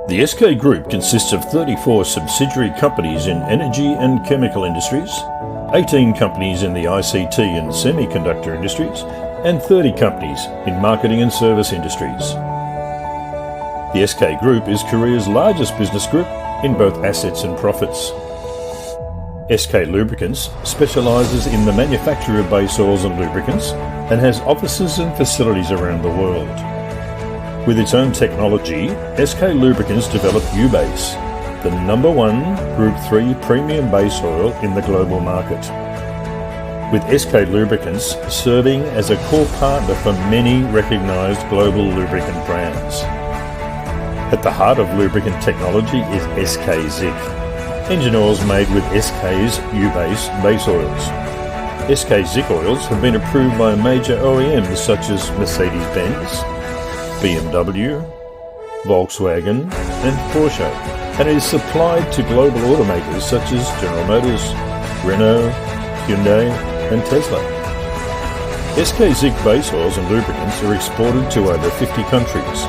The SK Group consists of 34 subsidiary companies in energy and chemical industries, 18 companies in the ICT and semiconductor industries, and 30 companies in marketing and service industries. The SK Group is Korea's largest business group in both assets and profits. SK Lubricants specialises in the manufacture of base oils and lubricants and has offices and facilities around the world. With its own technology, SK Lubricants developed Yubase, the #1 Group 3 premium base oil in the global market. With SK Lubricants serving as a core partner for many recognised global lubricant brands. At the heart of lubricant technology is SK ZIC, engine oils made with SK's Yubase base oils. SK ZIC oils have been approved by major OEMs such as Mercedes-Benz, BMW, Volkswagen and Porsche, and is supplied to global automakers such as General Motors, Renault, Hyundai and Tesla. SK ZIC base oils and lubricants are exported to over 50 countries,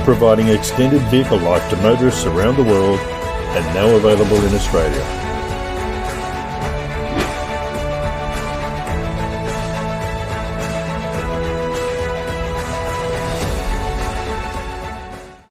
providing extended vehicle life to motorists around the world and now available in Australia.